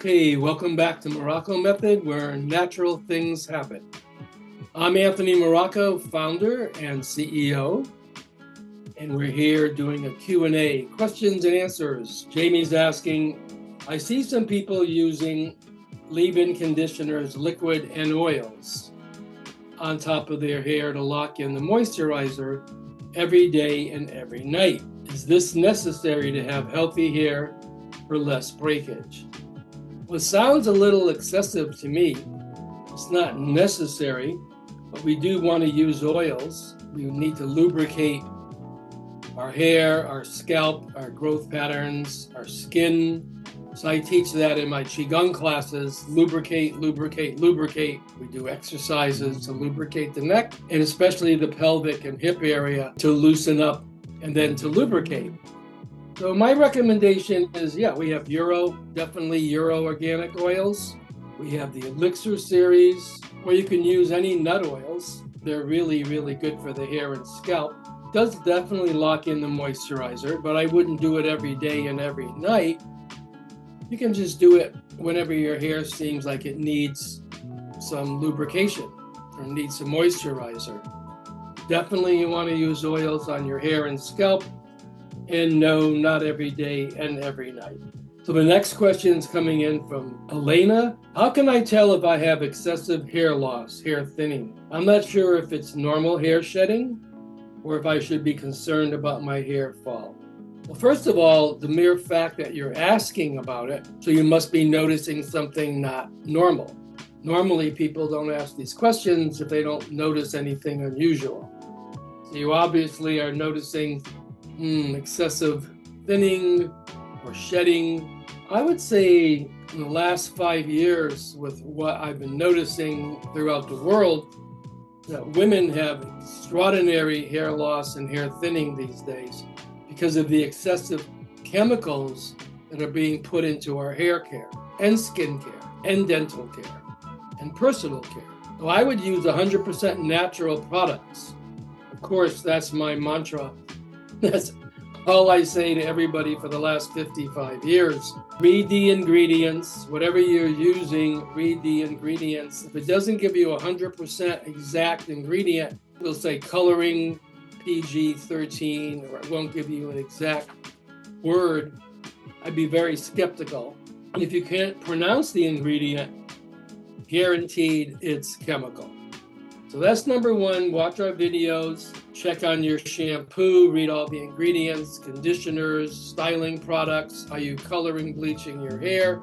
Okay, welcome back to Morrocco Method, where natural things happen. I'm Anthony Morrocco, founder and CEO, and we're here doing a Q&A, questions and answers. Jamie's asking, I see some people using leave-in conditioners, liquid and oils on top of their hair to lock in the moisturizer every day and every night. Is this necessary to have healthy hair for less breakage? Well, it sounds a little excessive to me. It's not necessary, but we do want to use oils. We need to lubricate our hair, our scalp, our growth patterns, our skin. So I teach that in my Qigong classes, lubricate, lubricate, lubricate. We do exercises to lubricate the neck and especially the pelvic and hip area to loosen up and then to lubricate. So my recommendation is, we have definitely Euro organic oils. We have the Elixir series, or you can use any nut oils. They're really, really good for the hair and scalp. It does definitely lock in the moisturizer, but I wouldn't do it every day and every night. You can just do it whenever your hair seems like it needs some lubrication or needs some moisturizer. Definitely you want to use oils on your hair and scalp. And no, not every day and every night. So the next question is coming in from Elena. How can I tell if I have excessive hair loss, hair thinning? I'm not sure if it's normal hair shedding or if I should be concerned about my hair fall. Well, first of all, the mere fact that you're asking about it, so you must be noticing something not normal. Normally, people don't ask these questions if they don't notice anything unusual. So you obviously are noticing excessive thinning or shedding. I would say in the last 5 years, with what I've been noticing throughout the world, that women have extraordinary hair loss and hair thinning these days because of the excessive chemicals that are being put into our hair care and skin care and dental care and personal care. So I would use 100% natural products. Of course, that's my mantra. That's all I say to everybody for the last 55 years. Read the ingredients. Whatever you're using, read the ingredients. If it doesn't give you 100% exact ingredient, it'll say coloring PG-13, or it won't give you an exact word. I'd be very skeptical. And if you can't pronounce the ingredient, guaranteed it's chemical. So that's number one. Watch our videos, check on your shampoo, read all the ingredients, conditioners, styling products, how you coloring, bleaching your hair.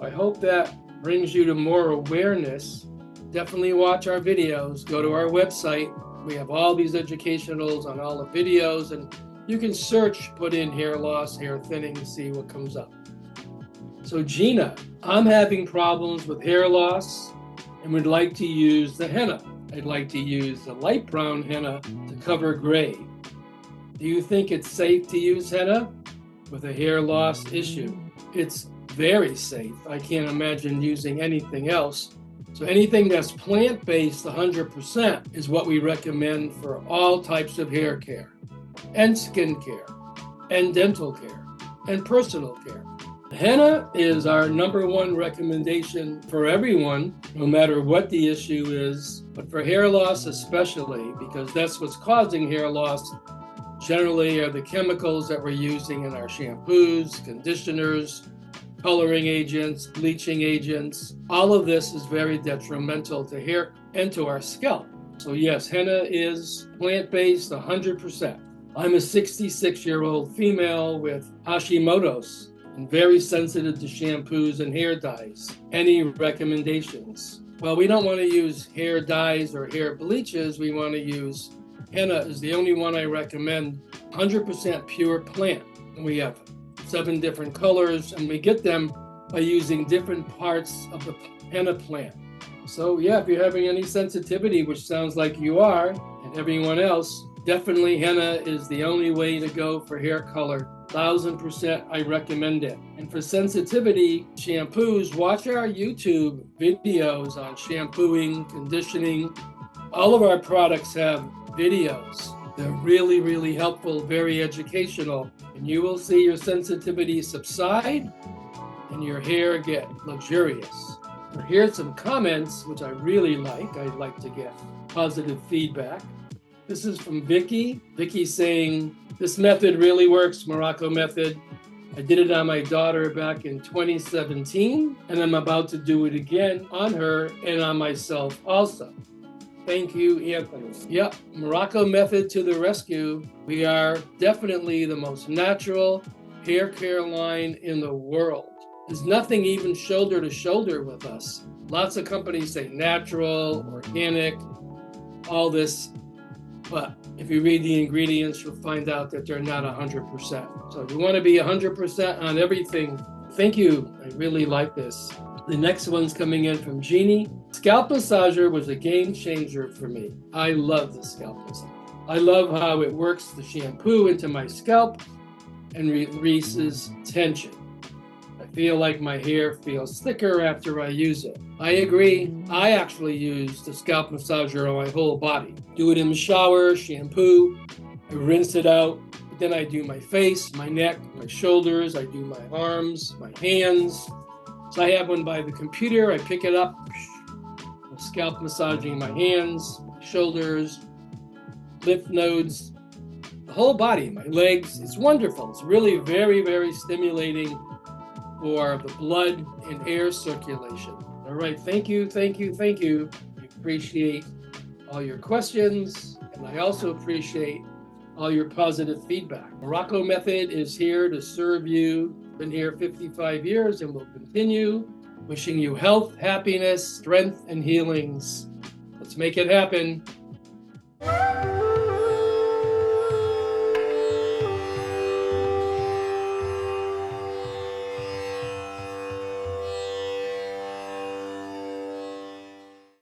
I hope that brings you to more awareness. Definitely watch our videos. Go to our website. We have all these educationals on all the videos, and you can search, put in hair loss, hair thinning to see what comes up. So Gina, I'm having problems with hair loss and would like to use the henna. I'd like to use the light brown henna to cover gray. Do you think it's safe to use henna with a hair loss issue? It's very safe. I can't imagine using anything else. So anything that's plant-based 100% is what we recommend for all types of hair care and skin care and dental care and personal care. Henna is our number one recommendation for everyone, no matter what the issue is, but for hair loss especially, because that's what's causing hair loss generally are the chemicals that we're using in our shampoos, conditioners, coloring agents, bleaching agents. All of this is very detrimental to hair and to our scalp. So yes, henna is plant-based 100%. I'm a 66-year-old female with Hashimoto's and very sensitive to shampoos and hair dyes. Any recommendations? Well, we don't want to use hair dyes or hair bleaches. We want to use henna is the only one I recommend, 100% pure plant. And we have 7 different colors, and we get them by using different parts of the henna plant. So if you're having any sensitivity, which sounds like you are, and everyone else, definitely henna is the only way to go for hair color. 1000% I recommend it. And for sensitivity shampoos, watch our YouTube videos on shampooing, conditioning. All of our products have videos. They're really, really helpful, very educational, and you will see your sensitivity subside and your hair get luxurious. So here's some comments, which I really like. I like to get positive feedback. This is from Vicky. Vicky saying, this method really works, Morocco method. I did it on my daughter back in 2017, and I'm about to do it again on her and on myself also. Thank you, Anthony. Yep, Morocco method to the rescue. We are definitely the most natural hair care line in the world. There's nothing even shoulder to shoulder with us. Lots of companies say natural, organic, all this. But if you read the ingredients, you'll find out that they're not 100%. So if you want to be 100% on everything, thank you. I really like this. The next one's coming in from Jeannie. Scalp massager was a game changer for me. I love the scalp massager. I love how it works the shampoo into my scalp and releases tension. I feel like my hair feels thicker after I use it. I agree. I actually use the scalp massager on my whole body. Do it in the shower, shampoo, I rinse it out. But then I do my face, my neck, my shoulders, I do my arms, my hands. So I have one by the computer, I pick it up, I'm scalp massaging my hands, shoulders, lymph nodes, the whole body, my legs. It's wonderful. It's really very, very stimulating for the blood and air circulation. All right, thank you, thank you, thank you. I appreciate all your questions, and I also appreciate all your positive feedback. Morocco Method is here to serve you. Been here 55 years and will continue. Wishing you health, happiness, strength, and healings. Let's make it happen.